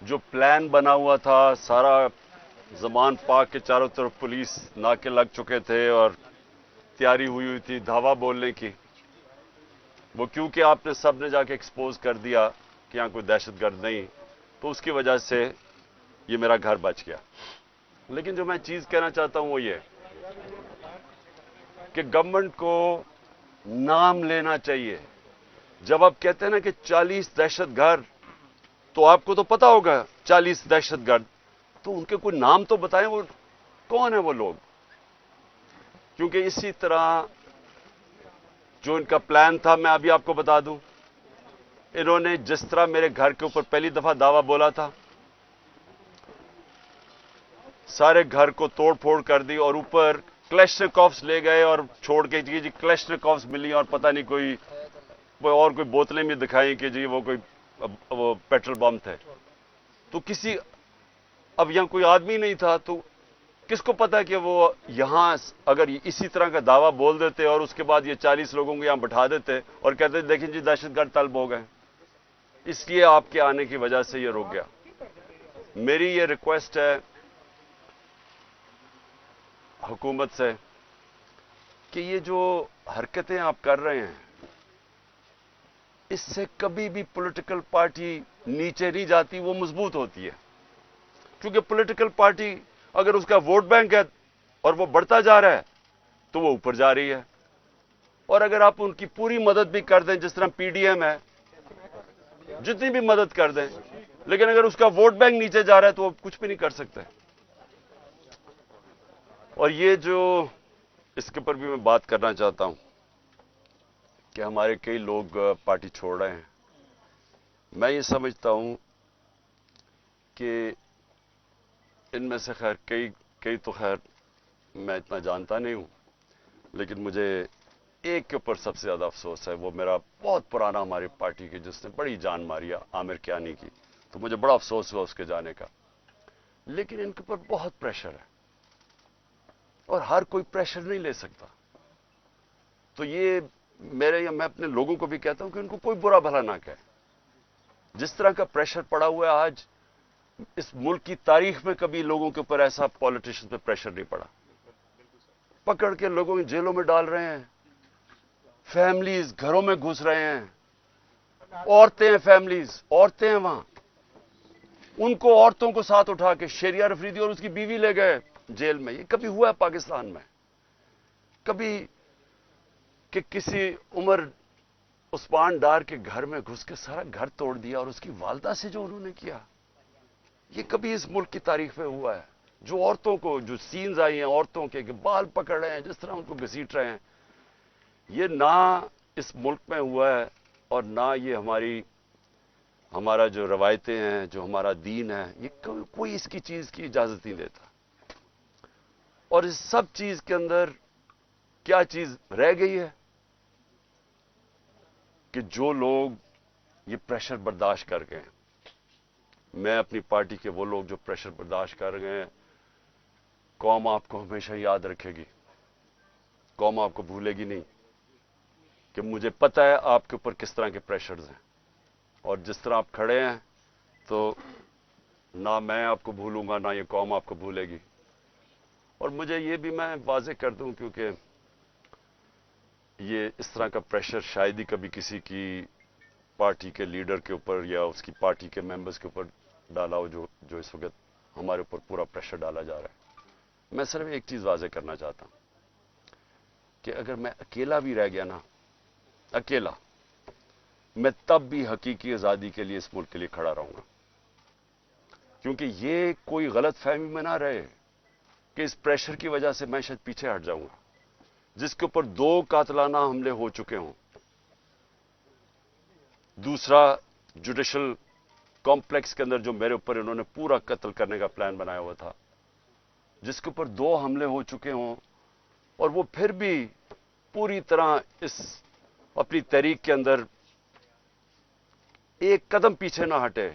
جو پلان بنا ہوا تھا سارا، زمان پاک کے چاروں طرف پولیس ناکے لگ چکے تھے اور تیاری ہوئی تھی دھاوا بولنے کی، وہ کیونکہ آپ نے سب نے جا کے ایکسپوز کر دیا کہ یہاں کوئی دہشت گرد نہیں، تو اس کی وجہ سے یہ میرا گھر بچ گیا۔ لیکن جو میں چیز کہنا چاہتا ہوں وہ یہ کہ گورنمنٹ کو نام لینا چاہیے۔ جب آپ کہتے ہیں نا کہ 40 دہشت گرد، تو آپ کو تو پتا ہوگا 40 دہشت گرد، تو ان کے کوئی نام تو بتائیں، وہ کون ہیں وہ لوگ؟ کیونکہ اسی طرح جو ان کا پلان تھا میں ابھی آپ کو بتا دوں، انہوں نے جس طرح میرے گھر کے اوپر پہلی دفعہ دعویٰ بولا تھا، سارے گھر کو توڑ پھوڑ کر دی اور اوپر کلیشنکوفs لے گئے اور چھوڑ کے جی کلیشنکوفs ملی اور پتہ نہیں کوئی اور کوئی بوتلیں بھی دکھائیں کہ جی وہ کوئی وہ پیٹرول بم تھے۔ تو کسی، اب یہاں کوئی آدمی نہیں تھا تو کس کو پتا کہ وہ یہاں اگر اسی طرح کا دعویٰ بول دیتے اور اس کے بعد یہ 40 لوگوں کو یہاں بٹھا دیتے اور کہتے دیکھیں جی دہشت گرد طلب ہو گئے، اس لیے آپ کے آنے کی وجہ سے یہ رک گیا۔ میری یہ ریکویسٹ ہے حکومت سے کہ یہ جو حرکتیں آپ کر رہے ہیں، اس سے کبھی بھی پولیٹیکل پارٹی نیچے نہیں جاتی، وہ مضبوط ہوتی ہے۔ کیونکہ پولیٹیکل پارٹی اگر اس کا ووٹ بینک ہے اور وہ بڑھتا جا رہا ہے تو وہ اوپر جا رہی ہے، اور اگر آپ ان کی پوری مدد بھی کر دیں، جس طرح پی ڈی ایم ہے، جتنی بھی مدد کر دیں، لیکن اگر اس کا ووٹ بینک نیچے جا رہا ہے تو وہ کچھ بھی نہیں کر سکتے۔ اور یہ جو اس کے اوپر بھی میں بات کرنا چاہتا ہوں کہ ہمارے کئی لوگ پارٹی چھوڑ رہے ہیں۔ میں یہ سمجھتا ہوں کہ ان میں سے خیر کئی تو خیر میں اتنا جانتا نہیں ہوں، لیکن مجھے ایک کے اوپر سب سے زیادہ افسوس ہے، وہ میرا بہت پرانا ہماری پارٹی کی جس نے بڑی جان ماری ہے، عامر کیانی کی، تو مجھے بڑا افسوس ہوا اس کے جانے کا۔ لیکن ان کے اوپر بہت پریشر ہے اور ہر کوئی پریشر نہیں لے سکتا، تو یہ میں اپنے لوگوں کو بھی کہتا ہوں کہ ان کو کوئی برا بھلا نہ کہے۔ جس طرح کا پریشر پڑا ہوا ہے آج، اس ملک کی تاریخ میں کبھی لوگوں کے اوپر ایسا پالیٹیشن پہ پریشر نہیں پڑا، پکڑ کے لوگوں کو جیلوں میں ڈال رہے ہیں، فیملیز گھروں میں گھس رہے ہیں، عورتیں ہیں، فیملیز عورتیں ہیں وہاں، ان کو عورتوں کو ساتھ اٹھا کے شیریہ رفریدی اور اس کی بیوی لے گئے جیل میں۔ یہ کبھی ہوا ہے پاکستان میں؟ کبھی کہ کسی عمر عثمان ڈار کے گھر میں گھس کے سارا گھر توڑ دیا اور اس کی والدہ سے جو انہوں نے کیا، یہ کبھی اس ملک کی تاریخ میں ہوا ہے؟ جو عورتوں کو جو سینز آئی ہیں عورتوں کے کہ بال پکڑ رہے ہیں، جس طرح ان کو گھسیٹ رہے ہیں، یہ نہ اس ملک میں ہوا ہے اور نہ یہ ہمارا جو روایتیں ہیں، جو ہمارا دین ہے، یہ کوئی اس کی چیز کی اجازت نہیں دیتا۔ اور اس سب چیز کے اندر کیا چیز رہ گئی ہے کہ جو لوگ یہ پریشر برداشت کر گئے ہیں، میں اپنی پارٹی کے وہ لوگ جو پریشر برداشت کر گئے ہیں، قوم آپ کو ہمیشہ یاد رکھے گی، قوم آپ کو بھولے گی نہیں، کہ مجھے پتہ ہے آپ کے اوپر کس طرح کے پریشرز ہیں، اور جس طرح آپ کھڑے ہیں تو نہ میں آپ کو بھولوں گا، نہ یہ قوم آپ کو بھولے گی۔ اور مجھے یہ بھی میں واضح کر دوں، کیونکہ یہ اس طرح کا پریشر شاید ہی کبھی کسی کی پارٹی کے لیڈر کے اوپر یا اس کی پارٹی کے ممبرز کے اوپر ڈالا ہو، جو اس وقت ہمارے اوپر پورا پریشر ڈالا جا رہا ہے۔ میں صرف ایک چیز واضح کرنا چاہتا ہوں کہ اگر میں اکیلا بھی رہ گیا نا، اکیلا، میں تب بھی حقیقی آزادی کے لیے اس ملک کے لیے کھڑا رہوں گا، کیونکہ یہ کوئی غلط فہمی میں نہ رہے کہ اس پریشر کی وجہ سے میں شاید پیچھے ہٹ جاؤں گا۔ جس کے اوپر 2 قاتلانہ حملے ہو چکے ہوں، دوسرا جوڈیشل کمپلیکس کے اندر جو میرے اوپر انہوں نے پورا قتل کرنے کا پلان بنایا ہوا تھا، جس کے اوپر 2 حملے ہو چکے ہوں، اور وہ پھر بھی پوری طرح اس اپنی تحریک کے اندر ایک قدم پیچھے نہ ہٹے،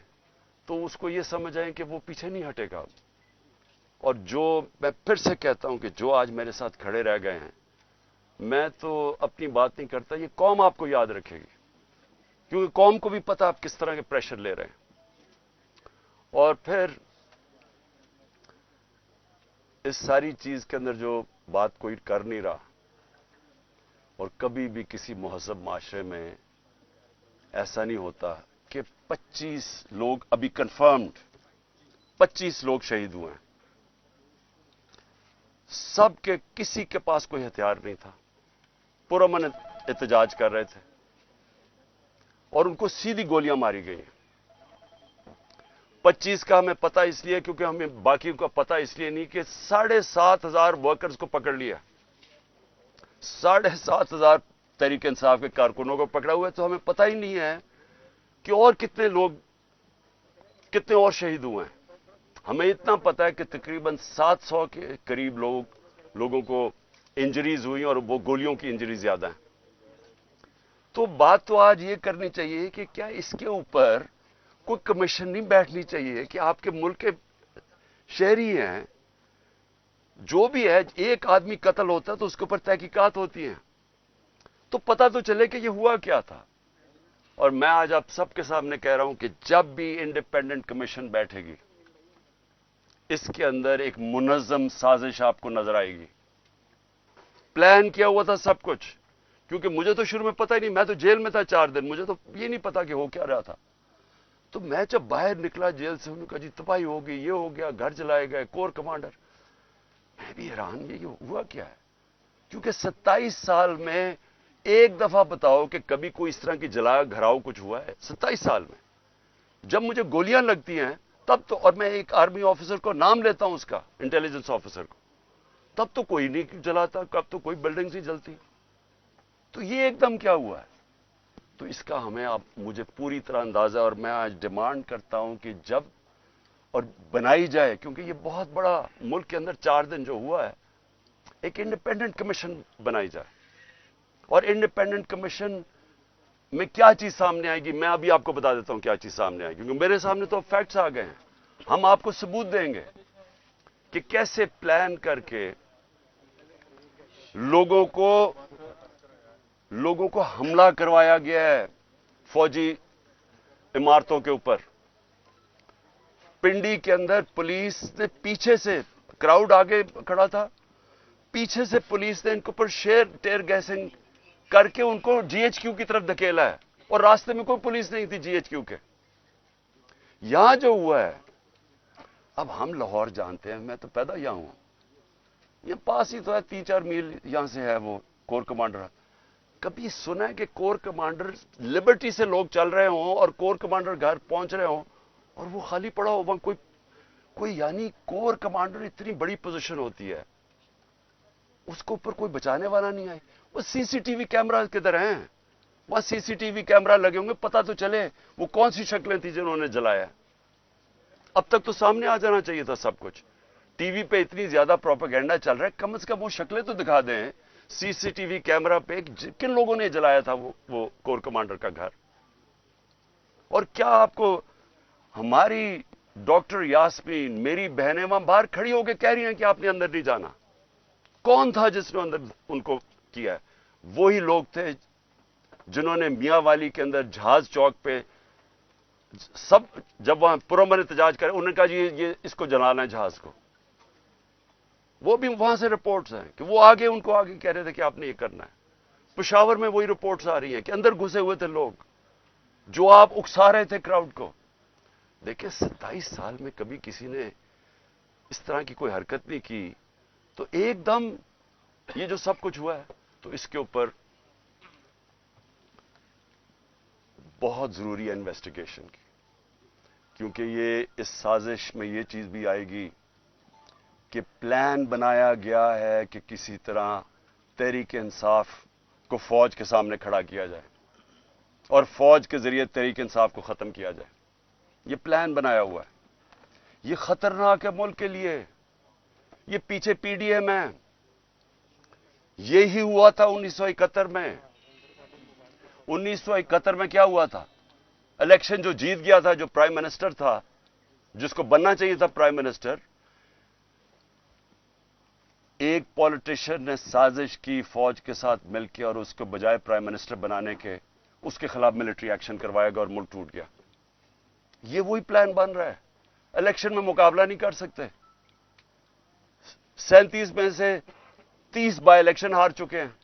تو اس کو یہ سمجھ آئے کہ وہ پیچھے نہیں ہٹے گا۔ اور جو میں پھر سے کہتا ہوں کہ جو آج میرے ساتھ کھڑے رہ گئے ہیں، میں تو اپنی بات نہیں کرتا، یہ قوم آپ کو یاد رکھے گی، کیونکہ قوم کو بھی پتا آپ کس طرح کے پریشر لے رہے ہیں۔ اور پھر اس ساری چیز کے اندر جو بات کوئی کر نہیں رہا، اور کبھی بھی کسی مہذب معاشرے میں ایسا نہیں ہوتا کہ 25 لوگ ابھی کنفرمڈ 25 لوگ شہید ہوئے ہیں، سب کے کسی کے پاس کوئی ہتھیار نہیں تھا، پرامن احتجاج کر رہے تھے اور ان کو سیدھی گولیاں ماری گئی ہیں۔ 25 کا ہمیں پتہ اس لیے کیونکہ ہمیں باقی کا پتہ اس لیے نہیں کہ 7,500 ورکرز کو پکڑ لیا، 7,500 تحریک انصاف کے کارکنوں کو پکڑا ہوا ہے، تو ہمیں پتہ ہی نہیں ہے کہ اور کتنے اور شہید ہوئے ہیں۔ ہمیں اتنا پتہ ہے کہ تقریباً 700 کے قریب لوگوں کو انجریز ہوئی اور وہ گولیوں کی انجری زیادہ ہیں۔ تو بات تو آج یہ کرنی چاہیے کہ کیا اس کے اوپر کوئی کمیشن نہیں بیٹھنی چاہیے کہ آپ کے ملک کے شہری ہیں، جو بھی ہے، ایک آدمی قتل ہوتا ہے تو اس کے اوپر تحقیقات ہوتی ہیں، تو پتہ تو چلے کہ یہ ہوا کیا تھا۔ اور میں آج آپ سب کے سامنے کہہ رہا ہوں کہ جب بھی انڈیپینڈنٹ کمیشن بیٹھے گی، اس کے اندر ایک منظم سازش آپ کو نظر آئے گی، پلان کیا ہوا تھا سب کچھ، کیونکہ مجھے تو شروع میں پتہ ہی نہیں، میں تو جیل میں تھا 4 دن، مجھے تو یہ نہیں پتا کہ ہو کیا رہا تھا۔ تو میں جب باہر نکلا جیل سے، انہوں نے کہا جی تباہی ہو گئی، یہ ہو گیا، گھر جلائے گئے، کور کمانڈر۔ میں بھی حیران، یہ ہوا کیا ہے؟ کیونکہ 27 سال میں ایک دفعہ بتاؤ کہ کبھی کوئی اس طرح کی جلا گھراؤ کچھ ہوا ہے 27 سال میں؟ جب مجھے گولیاں لگتی ہیں تب تو، اور میں ایک آرمی آفیسر کو نام لیتا ہوں اس کا، انٹیلیجنس آفیسر کو، تب تو کوئی نہیں جلاتا، کب تو کوئی بلڈنگ نہیں جلتی، تو یہ ایک دم کیا ہوا ہے؟ تو اس کا ہمیں مجھے پوری طرح اندازہ، اور میں آج ڈیمانڈ کرتا ہوں کہ جب اور بنائی جائے، کیونکہ یہ بہت بڑا ملک کے اندر 4 دن جو ہوا ہے، ایک انڈیپینڈنٹ کمیشن بنائی جائے۔ اور انڈیپینڈنٹ کمیشن میں کیا چیز سامنے آئے گی، میں ابھی آپ کو بتا دیتا ہوں کیا چیز سامنے آئے گی، کیونکہ میرے سامنے تو فیکٹس آ گئے ہیں۔ ہم آپ کو ثبوت دیں گے کہ کیسے پلان کر کے لوگوں کو حملہ کروایا گیا ہے فوجی عمارتوں کے اوپر۔ پنڈی کے اندر پولیس نے پیچھے سے، کراؤڈ آگے کھڑا تھا، پیچھے سے پولیس نے ان کے اوپر ٹیئر گیسنگ کر کے ان کو جی ایچ کیو کی طرف دھکیلا ہے، اور راستے میں کوئی پولیس نہیں تھی جی ایچ کیو کے۔ یہاں جو ہوا ہے، اب ہم لاہور جانتے ہیں، میں تو پیدا یہاں ہوں، یہ پاس ہی تو ہے، 3-4 میل یہاں سے ہے وہ کور کمانڈر۔ کبھی سنا ہے کہ کور کمانڈر لبرٹی سے لوگ چل رہے ہوں اور کور کمانڈر گھر پہنچ رہے ہوں اور وہ خالی پڑا ہو وہاں؟ کوئی یعنی کور کمانڈر اتنی بڑی پوزیشن ہوتی ہے، اس کو اوپر کوئی بچانے والا نہیں آئے۔ وہ سی سی ٹی وی کیمرہ کدھر ہیں؟ وہاں سی سی ٹی وی کیمرہ لگے ہوں گے، پتہ تو چلے وہ کون سی شکلیں تھی جنہوں نے جلایا۔ اب تک تو سامنے آ جانا چاہیے تھا سب کچھ۔ ٹی وی پہ اتنی زیادہ پروپیگنڈا چل رہا ہے، کم از کم وہ شکلیں تو دکھا دیں سی سی ٹی وی کیمرہ پہ کن لوگوں نے جلایا تھا وہ کور کمانڈر کا گھر۔ اور کیا آپ کو ہماری ڈاکٹر یاسمین، میری بہنیں وہاں باہر کھڑی ہو کے کہہ رہی ہیں کہ آپ نے اندر نہیں جانا؟ کون تھا جس نے اندر ان کو کیا ہے؟ وہی لوگ تھے جنہوں نے میاں والی کے اندر جہاز چوک پہ جب وہاں پرامن احتجاج کرے، انہوں نے کہا جی یہ اس کو جلانا ہے جہاز کو۔ وہ بھی وہاں سے رپورٹس ہیں کہ وہ ان کو آگے کہہ رہے تھے کہ آپ نے یہ کرنا ہے۔ پشاور میں وہی رپورٹس آ رہی ہیں کہ اندر گھسے ہوئے تھے لوگ جو آپ اکسا رہے تھے کراؤڈ کو۔ دیکھیں 27 سال میں کبھی کسی نے اس طرح کی کوئی حرکت نہیں کی، تو ایک دم یہ جو سب کچھ ہوا ہے، تو اس کے اوپر بہت ضروری ہے انویسٹیگیشن کی، کیونکہ یہ اس سازش میں یہ چیز بھی آئے گی کہ پلان بنایا گیا ہے کہ کسی طرح تحریک انصاف کو فوج کے سامنے کھڑا کیا جائے اور فوج کے ذریعے تحریک انصاف کو ختم کیا جائے۔ یہ پلان بنایا ہوا ہے، یہ خطرناک ہے ملک کے لیے۔ یہ پیچھے پی ڈی ایم ہے، یہی ہوا تھا 1971 میں۔ 1971 میں کیا ہوا تھا؟ الیکشن جو جیت گیا تھا، جو پرائم منسٹر تھا، جس کو بننا چاہیے تھا پرائم منسٹر، ایک پولیٹیشین نے سازش کی فوج کے ساتھ مل کے، اور اس کو بجائے پرائم منسٹر بنانے کے اس کے خلاف ملٹری ایکشن کروایا گیا اور ملک ٹوٹ گیا۔ یہ وہی پلان بن رہا ہے۔ इलेक्शन में मुकाबला नहीं कर सकते। 37 में से 30 बाय इलेक्शन हार चुके हैं।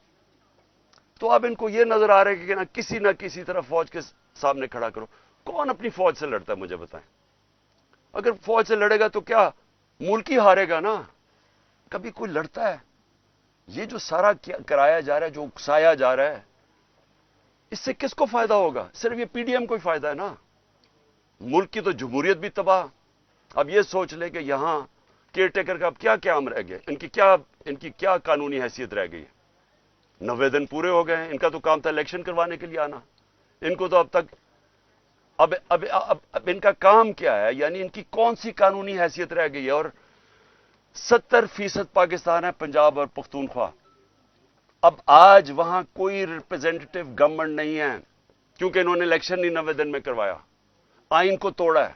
तो अब इनको यह नजर आ रहा है कि ना किसी तरह फौज के सामने खड़ा करो। कौन अपनी फौज से लड़ता है मुझे बताएं? अगर फौज से लड़ेगा तो क्या मुल्क ही हारेगा ना? कभी कोई लड़ता है? ये जो सारा कराया जा रहा है, जो उकसाया जा रहा है, इससे किसको फायदा होगा? सिर्फ ये पीडीएम को ही फायदा है ना। मुल्क की तो जमहूरियत भी तबाह। अब ये सोच ले कि यहां केयर टेकर का अब क्या काम रह गया, इनकी क्या कानूनी हैसियत रह गई है? 90 दिन पूरे हो गए हैं। इनका तो काम था इलेक्शन करवाने के लिए आना। इनको तो अब तक अब इनका काम क्या है? यानी इनकी कौन सी कानूनी हैसियत रह गई है? और 70% पाकिस्तान है, पंजाब और पख्तूनख्वा। अब आज वहां कोई रिप्रेजेंटेटिव गवर्नमेंट नहीं है, क्योंकि इन्होंने इलेक्शन नहीं 90 दिन में करवाया, आइन को तोड़ा है।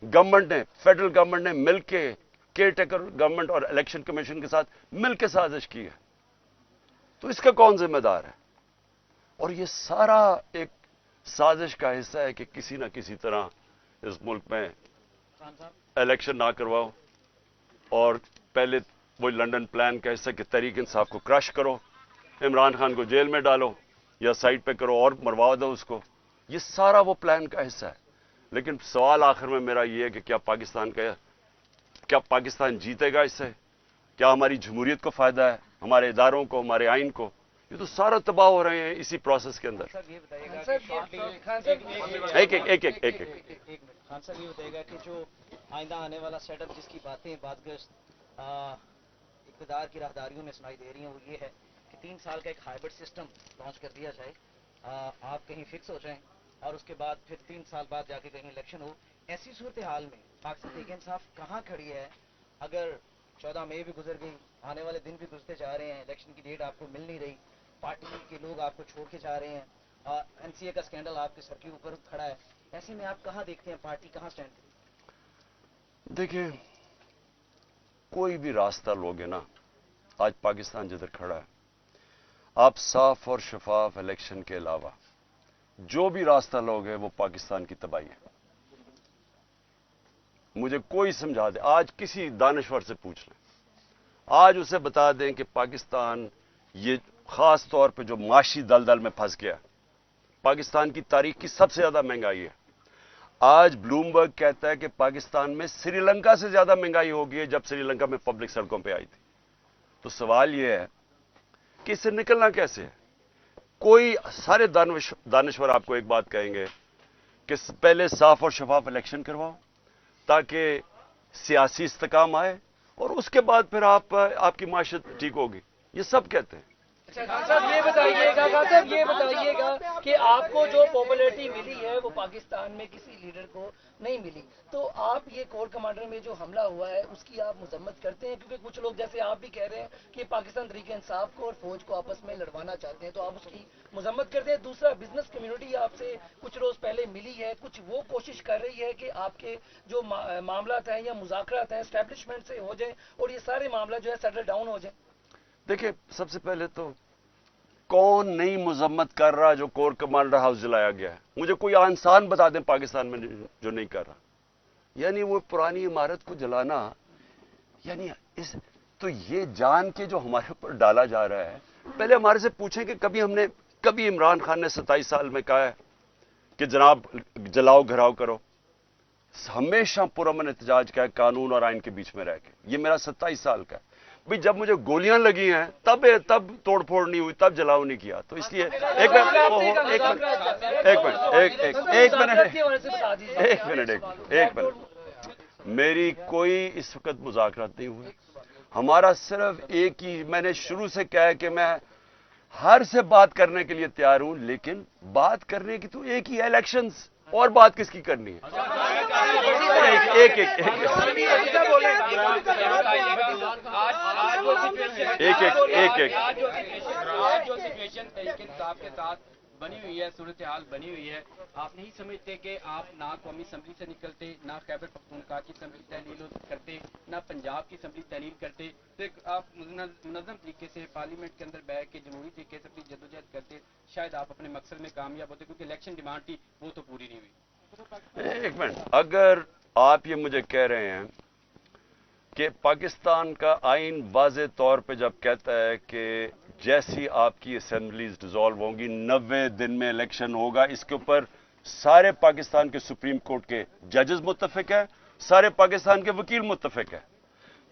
गवर्नमेंट ने, फेडरल गवर्नमेंट ने मिलकर केयर टेकर गवर्नमेंट और इलेक्शन कमीशन के साथ मिलकर साजिश की है। तो इसका कौन जिम्मेदार है? और ये सारा एक साजिश का हिस्सा है कि किसी ना किसी तरह इस मुल्क में इलेक्शन ना करवाओ और पहले वो लंदन प्लान का हिस्सा कि तहरीक इंसाफ को क्रश करो, इमरान खान को जेल में डालो या साइड पे करो और मरवा दो उसको। ये सारा वो प्लान का हिस्सा है। लेकिन सवाल आखिर में मेरा ये है कि क्या पाकिस्तान जीतेगा इससे? क्या हमारी जमहूरियत को फायदा है, हमारे इदारों को, हमारे आइन को? ये तो सारा तबाह हो रहे हैं इसी प्रोसेस के अंदर। खान साहब ये बताइएगा कि जो आइंदा आने वाला सेटअप जिसकी बातें बातगश्त इक़्तिदार की राहदारियों में सुनाई दे रही हैं, वो ये है कि 3 साल का एक हाइब्रिड सिस्टम लॉन्च कर दिया जाए, आप कहीं फिक्स हो जाएं और उसके बाद फिर 3 साल बाद जाके कहीं इलेक्शन हो। ऐसी सूरत हाल में पाकिस्तान तहरीक इंसाफ कहाँ खड़ी है? अगर 14 मई भी गुजर गई, आने वाले दिन भी गुजरते जा रहे हैं, इलेक्शन की डेट आपको मिल नहीं रही, पार्टी के लोग आपको छोड़ के जा रहे हैं, एनसीए का स्कैंडल आपके सर के ऊपर खड़ा है, ऐसे में आप कहाँ देखते हैं पार्टी कहाँ स्टैंड करती है? देखिए, कोई भी रास्ता लोगे ना, आज पाकिस्तान जिधर खड़ा है, आप साफ और शफाफ इलेक्शन के अलावा जो भी रास्ता लोगे वो पाकिस्तान की तबाही है। मुझे कोई समझा दे, आज किसी दानश्वर से पूछ लें, आज उसे बता दें कि पाकिस्तान ये खास तौर पे जो माशी दलदल में फंस गया, पाकिस्तान की तारीख की सबसे ज्यादा महंगाई है। आज ब्लूमबर्ग कहता है कि पाकिस्तान में श्रीलंका से ज्यादा महंगाई हो गई है जब श्रीलंका में पब्लिक सड़कों पे आई थी। तो सवाल यह है कि इससे निकलना कैसे है? कोई सारे दानश्वर आपको एक बात कहेंगे कि पहले साफ और शफाफ इलेक्शन करवाओ ताकि सियासी इस्तेकाम आए और उसके बाद फिर आपकी माशत ठीक होगी। ये सब कहते हैं। खान साहब ये बताइएगा कि आपको जो पॉपुलैरिटी मिली है वो पाकिस्तान में किसी लीडर को नहीं मिली, तो आप ये कोर कमांडर में जो हमला हुआ है उसकी आप मजम्मत करते हैं? क्योंकि कुछ लोग जैसे आप भी कह रहे हैं कि पाकिस्तान तहरीक इंसाफ को और फौज को आपस में लड़वाना चाहते हैं, तो आप उसकी मजम्मत करते हैं। दूसरा, बिजनेस कम्युनिटी आपसे कुछ रोज पहले मिली है, कुछ वो कोशिश कर रही है कि आपके जो मामलात हैं या मुज़ाकरात हैं एस्टेब्लिशमेंट से हो जाए और ये सारे मामला जो है सेटल डाउन हो जाए। देखिए, सबसे पहले तो कौन नई मजम्मत कर रहा जो कोर कमांडर हाउस जलाया गया है? मुझे कोई इंसान बता दें पाकिस्तान में जो नहीं कर रहा। यानी वो पुरानी इमारत को जलाना, यानी तो ये जान के जो हमारे ऊपर डाला जा रहा है, पहले हमारे से पूछें कि कभी इमरान खान ने 27 साल में कहा है कि जनाब जलाओ घराव करो? हमेशा पुरअमन एहतजाज का है, कानून और आइन के बीच में रह के। ये मेरा 27 साल का है भाई। जब मुझे गोलियां लगी हैं तब तोड़फोड़ नहीं हुई, तब जलाओ नहीं किया। तो इसलिए एक मिनट, मेरी कोई इस वक्त मुज़ाकरात नहीं हुई। हमारा सिर्फ एक ही, मैंने शुरू से कहा है कि मैं हर से बात करने के लिए तैयार हूं, लेकिन बात करने की तो एक ही है, इलेक्शंस। और बात किसकी करनी है? बनी हुई है, सूरत हाल बनी हुई है, आप नहीं समझते कि आप ना कौमी असम्बली से निकलते, ना खैबर पख्तूनख्वा की असम्बली तहलील करते, ना पंजाब की असम्बली तहलील करते, तो आप मुनज़्ज़म तरीके से पार्लियामेंट के अंदर बैठ के जमहूरी तरीके से अपनी जद्दोजहद करते, शायद आप अपने मकसद में कामयाब होते, क्योंकि इलेक्शन डिमांड थी वो तो पूरी नहीं हुई। एक मिनट, अगर आप ये मुझे कह रहे हैं कि पाकिस्तान का आइन वाज़े तौर पे जब कहता है कि जैसी आपकी असेंबलीज डिसॉल्व होंगी 90 दिन में इलेक्शन होगा, इसके ऊपर सारे पाकिस्तान के सुप्रीम कोर्ट के जजेस मुत्तफिक है, सारे पाकिस्तान के वकील मुत्तफिक है,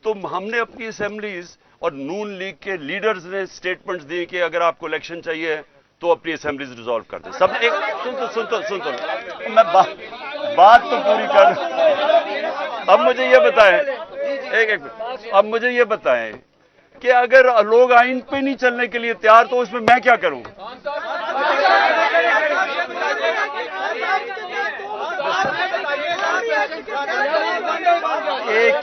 तो हमने अपनी असेंबलीज और नून लीग के लीडर्स ने स्टेटमेंट्स दिए कि अगर आपको इलेक्शन चाहिए तो अपनी असेंबलीज डिसॉल्व कर दें। सब एक सुन तो मैं बात तो पूरी कर। अब मुझे ये बताएं, एक अब मुझे ये बताएं कि अगर लोग आइन पे नहीं चलने के लिए तैयार तो उसमें मैं क्या करूं? एक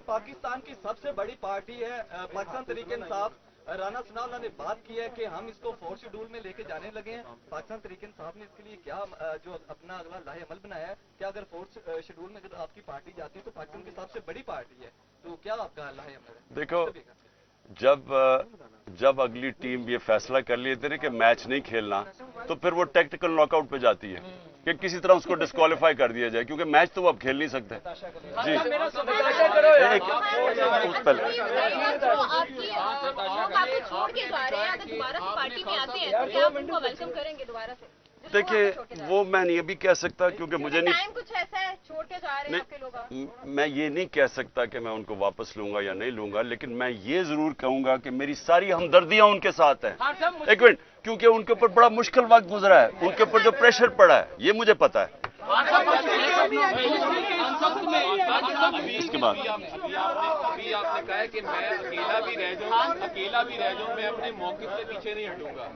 पाकिस्तान की सबसे बड़ी पार्टी है पाकिस्तान तहरीक इंसाफ। राना सनाउल्लाह ने बात की है कि हम इसको 4 शेड्यूल में लेके जाने लगे हैं। पाकिस्तान तहरीक इंसाफ ने इसके लिए क्या जो अपना अगला लाहे अमल बनाया है कि अगर 4 शेड्यूल में अगर आपकी पार्टी जाती है तो पाकिस्तान की सबसे बड़ी पार्टी है, तो क्या आपका लाहे अमल है? देखो, जब अगली टीम ये फैसला कर लेते हैं कि मैच नहीं खेलना, तो फिर वो टेक्टिकल नॉकआउट पे जाती है कि किसी तरह उसको डिस्क्वालीफाई कर दिया जाए, क्योंकि मैच तो वो अब खेल नहीं सकते। जी देखिए, वो मैं ये भी कह सकता, क्योंकि मुझे नहीं, कुछ ऐसा है छोड़ के जा रहे हैं आपके लोग। मैं ये नहीं कह सकता कि मैं उनको वापस लूंगा या नहीं लूंगा, लेकिन मैं ये जरूर कहूंगा कि मेरी सारी हमदर्दियां उनके साथ हैं। एक मिनट, क्योंकि उनके ऊपर बड़ा मुश्किल वक्त गुजरा है, उनके ऊपर जो प्रेशर पड़ा है ये मुझे पता है। इसके बाद अभी आपने कहा है कि मैं अकेला भी रह जाऊं, मैं अपने मौक़िफ़ से पीछे नहीं हटूंगा।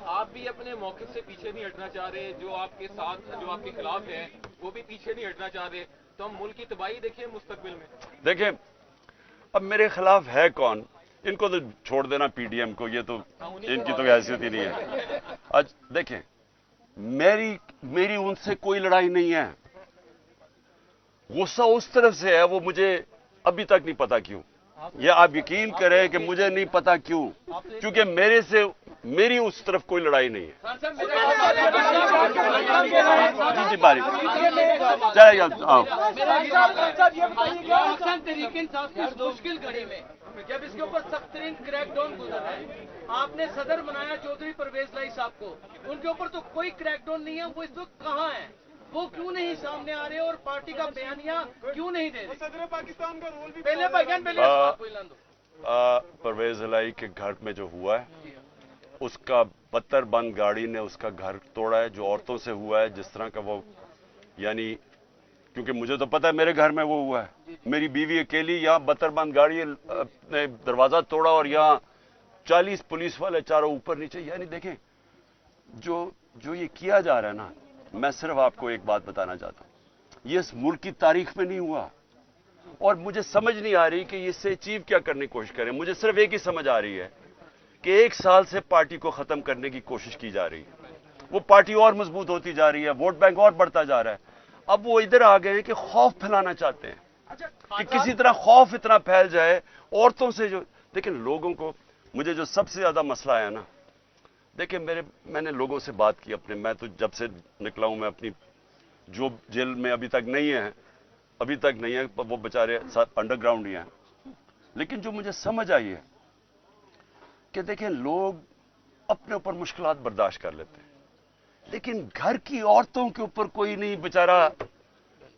आप भी अपने मौक़िफ़ से पीछे नहीं हटना चाह रहे, जो आपके साथ जो आपके खिलाफ हैं वो भी पीछे नहीं हटना चाह रहे, तो हम मुल्क की तबाही देखें मुस्तकबिल में। देखें, अब मेरे खिलाफ है कौन? इनको तो छोड़ देना पीडीएम को, ये तो इनकी तो हैसियत ही नहीं है। आज देखें, मेरी उनसे कोई लड़ाई नहीं है, गुस्सा उस तरफ से है, वो मुझे अभी तक नहीं पता क्यों। या आप यकीन करें कि मुझे नहीं पता क्यों, क्योंकि मेरी उस तरफ कोई लड़ाई नहीं है। जी बारी चले आओ। तरीके मुश्किल घड़ी में जब इसके ऊपर सख्त तरीन क्रैकडाउन गुजर रहा है, आपने सदर बनाया चौधरी परवेज लाई साहब को, उनके ऊपर तो कोई क्रैकडाउन नहीं है। वो इस वक्त कहाँ है? वो क्यों नहीं सामने आ रहे और पार्टी का बयानिया क्यों नहीं दे रहे? सदर पाकिस्तान का रोल भी पहले परवेज लाई के घर में जो हुआ है, उसका बत्तर बंद गाड़ी ने उसका घर तोड़ा है, जो औरतों से हुआ है, जिस तरह का वो, यानी क्योंकि मुझे तो पता है मेरे घर में वो हुआ है, मेरी बीवी अकेली, यहाँ बत्तर बंद गाड़ी ने दरवाजा तोड़ा और यहाँ 40 पुलिस वाले चारों ऊपर नीचे। यानी देखें, जो ये किया जा रहा है ना, मैं सिर्फ आपको एक बात बताना चाहता हूं, ये इस मुल्क की तारीख में नहीं हुआ, और मुझे समझ नहीं आ रही कि इससे अचीव क्या करने की कोशिश करें। मुझे सिर्फ एक ही समझ आ रही है कि 1 साल से पार्टी को खत्म करने की कोशिश की जा रही है, वो पार्टी और मजबूत होती जा रही है, वोट बैंक और बढ़ता जा रहा है। अब वो इधर आ गए कि खौफ फैलाना चाहते हैं कि किसी तरह खौफ इतना फैल जाए औरतों से। जो लेकिन लोगों को, मुझे जो सबसे ज्यादा मसला है ना, देखिए मैंने लोगों से बात की अपने, मैं तो जब से निकला हूं, मैं अपनी जो जेल में अभी तक नहीं है, वो बेचारे अंडरग्राउंड ही हैं, लेकिन जो मुझे समझ आई है कि देखें, लोग अपने ऊपर मुश्किलात बर्दाश्त कर लेते हैं, लेकिन घर की औरतों के ऊपर कोई नहीं बेचारा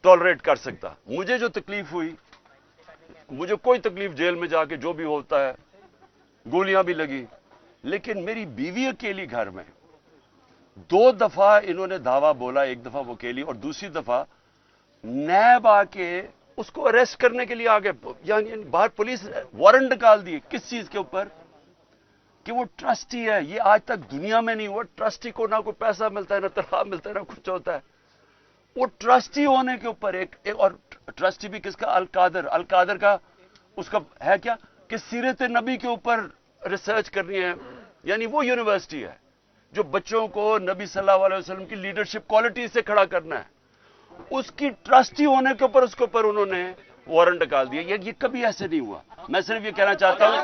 टॉलरेट कर सकता। मुझे जो तकलीफ हुई, मुझे कोई तकलीफ जेल में जाके जो भी होता है, गोलियां भी लगी, लेकिन मेरी बीवी अकेली घर में 2 दफा इन्होंने धावा बोला, एक दफा वो अकेली और दूसरी दफा नैब आके उसको अरेस्ट करने के लिए आ गए। यानी बाहर पुलिस वारंट निकाल दिए, किस चीज के ऊपर? कि वो ट्रस्टी है। ये आज तक दुनिया में नहीं हुआ, ट्रस्टी को ना कोई पैसा मिलता है, ना तनख्वाह मिलता है, ना कुछ होता है। वो ट्रस्टी होने के ऊपर एक और ट्रस्टी भी किसका? अलकादर का उसका है क्या कि सीरत नबी के ऊपर रिसर्च करनी है। यानी वो यूनिवर्सिटी है जो बच्चों को नबी सल्लल्लाहु अलैहि वसल्लम की लीडरशिप क्वालिटी से खड़ा करना है। उसकी ट्रस्टी होने के ऊपर उसके ऊपर उन्होंने वारंट निकाल दिया। ये कभी ऐसे नहीं हुआ। मैं सिर्फ ये कहना चाहता हूं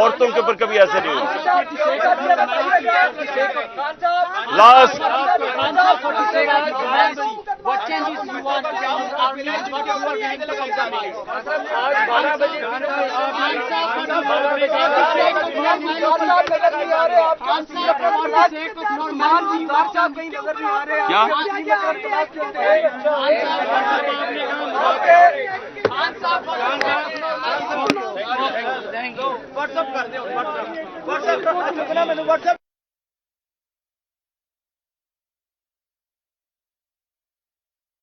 औरतों के ऊपर कभी ऐसे नहीं हुआ। Last What changes you want to tell our audience? What you are going to compromise? WhatsApp कर दो, WhatsApp